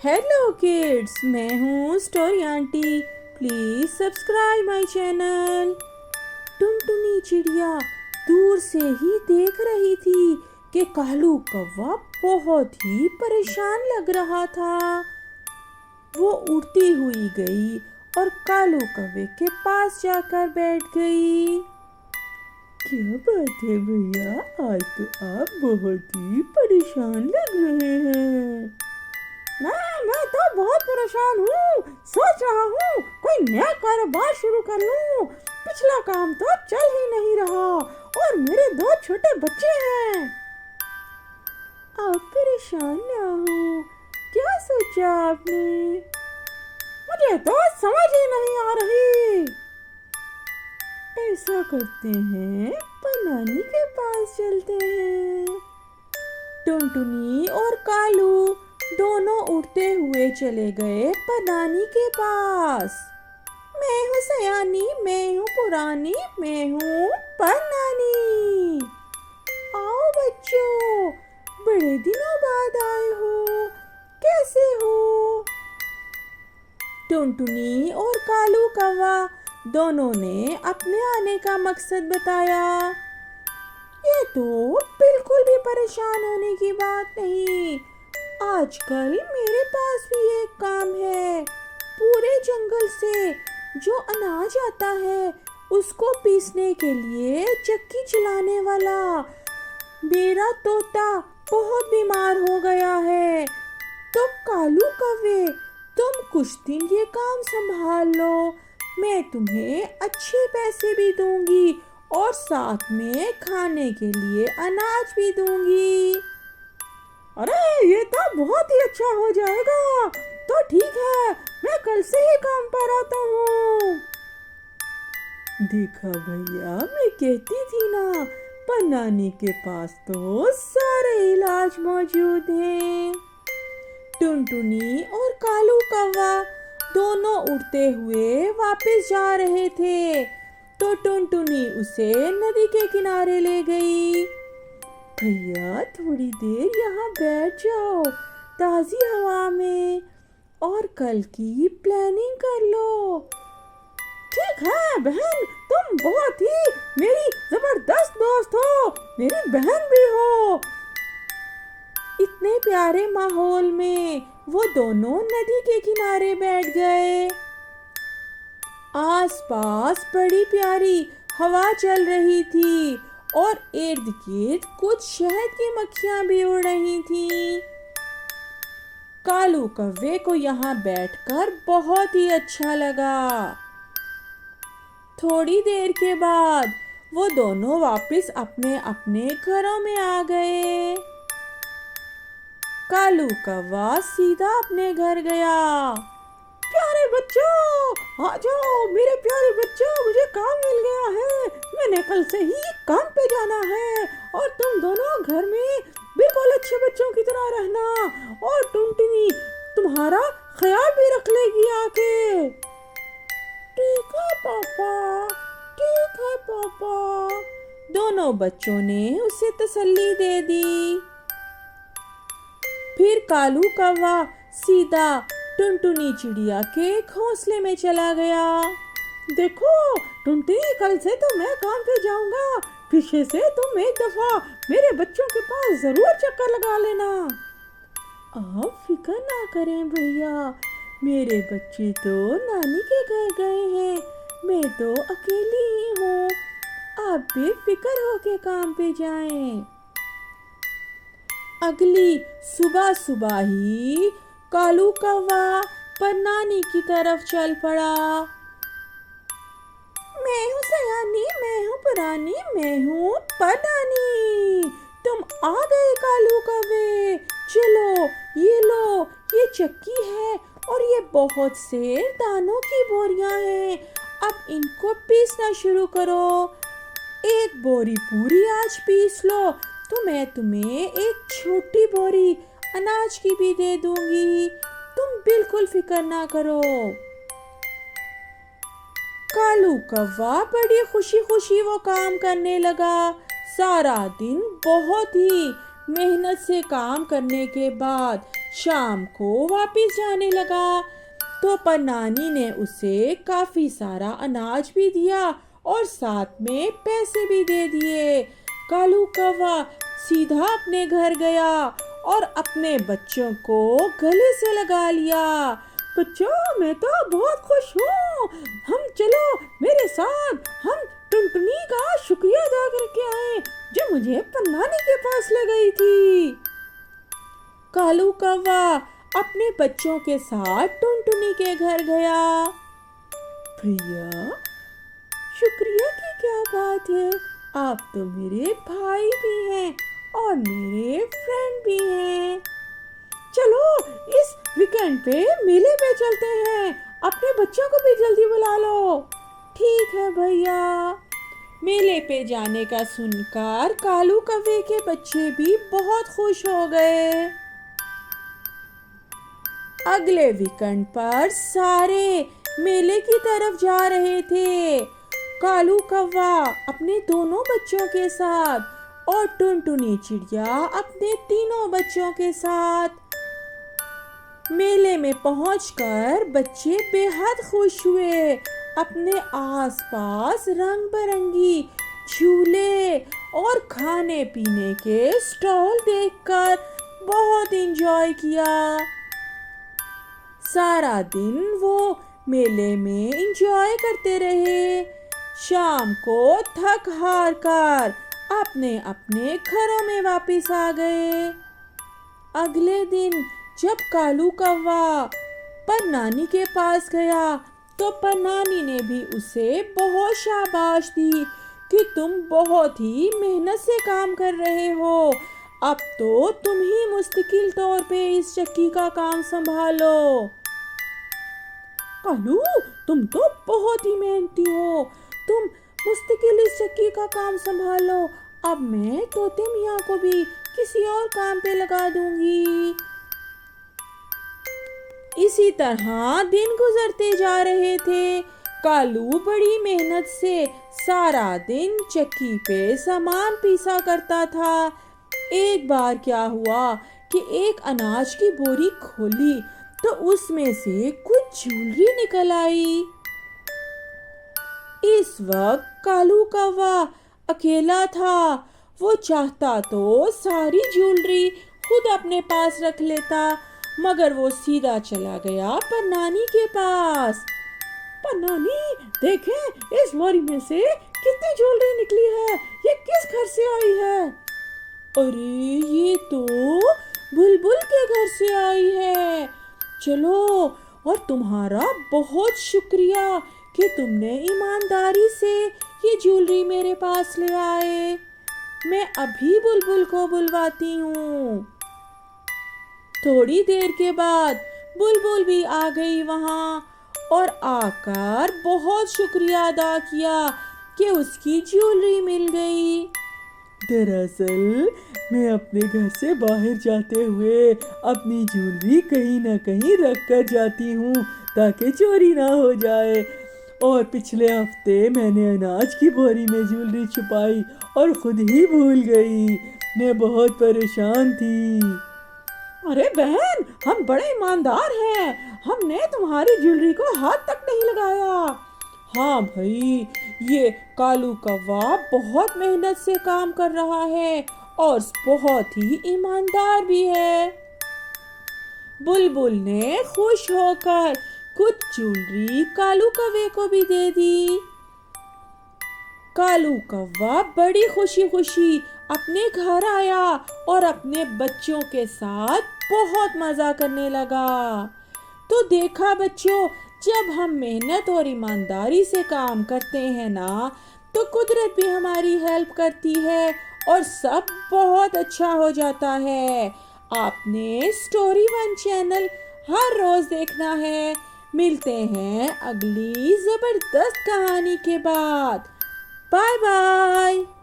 Hello kids, मैं हूँ story aunty. Please subscribe my channel. टुनटुनी चिड़िया दूर से ही देख रही थी कि कालू कौवा बहुत ही परेशान लग रहा था। वो उड़ती हुई गई और कालू कौवे के पास जाकर बैठ गई। क्या बात है भैया, आज तो आप बहुत ही परेशान लग रहे हैं। मैं तो बहुत परेशान हूँ। सोच रहा हूँ कोई नया कारोबार शुरू कर लूँ। पिछला काम तो चल ही नहीं रहा और मेरे दो छोटे बच्चे हैं। आप परेशान ना हो, क्या सोचा आपने? मुझे तो समझ ही नहीं आ रही। ऐसा करते हैं, नानी के पास चलते हैं। टुनटुनी और कालू दोनों उड़ते हुए चले गए नानी के पास। मैं हूँ सयानी, मैं हूँ पुरानी, मैं हूँ नानी। आओ बच्चों, बड़े दिनों बाद आए हो, कैसे हो? टुनटुनी और कालू कौवा दोनों ने अपने आने का मकसद बताया। ये तो बिल्कुल भी परेशान होने की बात नहीं। आजकल मेरे पास भी एक काम है। पूरे जंगल से जो अनाज आता है उसको पीसने के लिए चक्की चलाने वाला मेरा तोता बहुत बीमार हो गया है। तो कालू कौवे, तुम कुछ दिन ये काम संभाल लो। मैं तुम्हें अच्छे पैसे भी दूंगी और साथ में खाने के लिए अनाज भी दूंगी। अरे ये तो बहुत ही अच्छा हो जाएगा। तो ठीक है, मैं कल से ही काम पर आता हूँ। देखा भैया, मैं कहती थी ना, पर नानी के पास तो सारे इलाज मौजूद हैं। टुनटुनी और कालू कौवा दोनों उड़ते हुए वापस जा रहे थे तो टुनटुनी उसे नदी के किनारे ले गई। भैया थोड़ी देर यहाँ बैठ जाओ ताज़ी हवा में और कल की प्लानिंग कर लो। ठीक है बहन, तुम बहुत ही मेरी जबरदस्त दोस्त हो, मेरी बहन भी हो। इतने प्यारे माहौल में वो दोनों नदी के किनारे बैठ गए। आसपास बड़ी प्यारी हवा चल रही थी और इर्द गिर्द कुछ शहद की मक्खियां भी उड़ रही थीं। कालू कौवे को यहाँ बैठकर बहुत ही अच्छा लगा। थोड़ी देर के बाद वो दोनों वापस अपने अपने घरों में आ गए। कालू कौवा सीधा अपने घर गया। प्यारे बच्चों, आ जाओ मेरे प्यारे बच्चों, मुझे काम मिल गया है। मैंने कल से ही काम पे जाना है और तुम दोनों घर में बिल्कुल अच्छे बच्चों की तरह रहना और टुनटुनी तुम्हारा ख्याल भी रख लेगी आके। ठीक है पापा, ठीक है पापा। दोनों बच्चों ने उसे तसल्ली दे दी। फिर कालू कौवा सीधा टुनटुनी चिड़िया के घोंसले में चला गया। देखो टुनटुनी, कल से तो मैं काम पे जाऊंगा। पीछे से तुम एक दफा मेरे बच्चों के पास जरूर चक्कर लगा लेना। आप फिक्र ना करें भैया, मेरे बच्चे तो नानी के घर गए हैं, मैं तो अकेली ही हूँ। आप बेफिक्र होके काम पे जाएं। अगली सुबह सुबह ही कालू कौवा नानी की तरफ चल पड़ा। मैं हूँ सयानी, मैं हूँ पुरानी, मैं हूँ नानी। तुम आ गए कालू कौवे। चलो ये लो, ये चक्की है और ये बहुत से दानों की बोरियां हैं। अब इनको पीसना शुरू करो। एक बोरी पूरी आज पीस लो तो मैं तुम्हें एक छोटी बोरी अनाज की भी दे दूंगी। तुम बिल्कुल फिक्र ना करो। कालू कौवा बड़ी खुशी खुशी वो काम करने लगा। सारा दिन बहुत ही मेहनत से काम करने के बाद شام کو واپس جانے لگا تو پنانی نے اسے کافی سارا اناج بھی دیا اور ساتھ میں پیسے بھی دے دیے۔ کالو کوا سیدھا اپنے گھر گیا اور اپنے بچوں کو گلے سے لگا لیا۔ بچوں، میں تو بہت خوش ہوں، ہم چلو میرے ساتھ، ہم ٹنٹنی کا شکریہ ادا کر کے آئیں جو مجھے پنانی کے پاس لے گئی تھی۔ کالو کوا اپنے بچوں کے ساتھ ٹنٹنی کے گھر گیا۔ بھیا، شکریہ کی کیا بات ہے، آپ تو میرے بھائی بھی ہیں اور میرے فرینڈ بھی ہیں۔ چلو اس ویکینڈ پہ میلے پہ چلتے ہیں، اپنے بچوں کو بھی جلدی بلا لو۔ ٹھیک ہے بھیا۔ میلے پہ جانے کا سن کر کالو کوے کے بچے بھی بہت خوش ہو گئے۔ اگلے ویکینڈ پر سارے میلے کی طرف جا رہے تھے، کالو کوا اپنے دونوں بچوں کے ساتھ اور ٹنٹنی چڑیا اپنے تینوں بچوں کے ساتھ۔ میلے میں پہنچ کر بچے بے حد خوش ہوئے، اپنے آس پاس رنگ برنگی جھولے اور کھانے پینے کے اسٹال دیکھ کر بہت انجوائے کیا۔ سارا دن وہ میلے میں انجوائے کرتے رہے۔ شام کو تھک ہار کر اپنے اپنے گھروں میں واپس آ گئے۔ اگلے دن جب کالو کوا پنانی کے پاس گیا تو پنانی نے بھی اسے بہت شاباش دی کہ تم بہت ہی محنت سے کام کر رہے ہو، اب تو تم ہی مستقل طور پہ اس چکی کا کام سنبھالو۔ کالو، تم تو بہت ہی محنتی ہو، تم مستقل اس چکی کا کام سنبھالو، اب میں طوطے میاں کو بھی کسی اور کام پہ لگا دوں گی۔ اسی طرح دن گزرتے جا رہے تھے۔ کالو بڑی محنت سے سارا دن چکی پہ سامان پیسا کرتا تھا۔ ایک بار کیا ہوا کہ ایک اناج کی بوری کھولی تو اس میں سے کچھ جیولری نکل آئی۔ اس وقت کالو کوا اکیلا تھا، وہ چاہتا تو ساری جیولری خود اپنے پاس رکھ لیتا، مگر وہ سیدھا چلا گیا پنانی کے پاس۔ پنانی، دیکھیں اس بوری میں سے کتنی جیولری نکلی ہے، یہ کس گھر سے آئی ہے؟ ارے یہ تو بلبل کے گھر سے آئی ہے۔ چلو، اور تمہارا بہت شکریہ کہ تم نے ایمانداری سے یہ جیولری میرے پاس لے آئے، میں ابھی بلبل کو بلواتی ہوں۔ تھوڑی دیر کے بعد بلبل بھی آ گئی وہاں اور آ کر بہت شکریہ ادا کیا کہ اس کی جیولری مل گئی۔ دراصل میں اپنے گھر سے باہر جاتے ہوئے اپنی جیولری کہیں نہ کہیں رکھ کر جاتی ہوں تاکہ چوری نہ ہو جائے، اور پچھلے ہفتے میں نے اناج کی بوری میں جیولری چھپائی اور خود ہی بھول گئی، میں بہت پریشان تھی۔ ارے بہن، ہم بڑے ایماندار ہیں، ہم نے تمہاری جیولری کو ہاتھ تک نہیں لگایا۔ ہاں بھائی، یہ کالو کوا بہت محنت سے کام کر رہا ہے اور بہت ہی ایماندار بھی ہے۔ بلبل نے خوش ہو کر کچھ جیولری کالو کوے کو بھی دے دی۔ کالو کوا بڑی خوشی خوشی اپنے گھر آیا اور اپنے بچوں کے ساتھ بہت مزہ کرنے لگا۔ تو دیکھا بچوں، جب ہم محنت اور ایمانداری سے کام کرتے ہیں نا تو قدرت بھی ہماری ہیلپ کرتی ہے اور سب بہت اچھا ہو جاتا ہے۔ آپ نے اسٹوری ون چینل ہر روز دیکھنا ہے۔ ملتے ہیں اگلی زبردست کہانی کے بعد۔ Bye bye.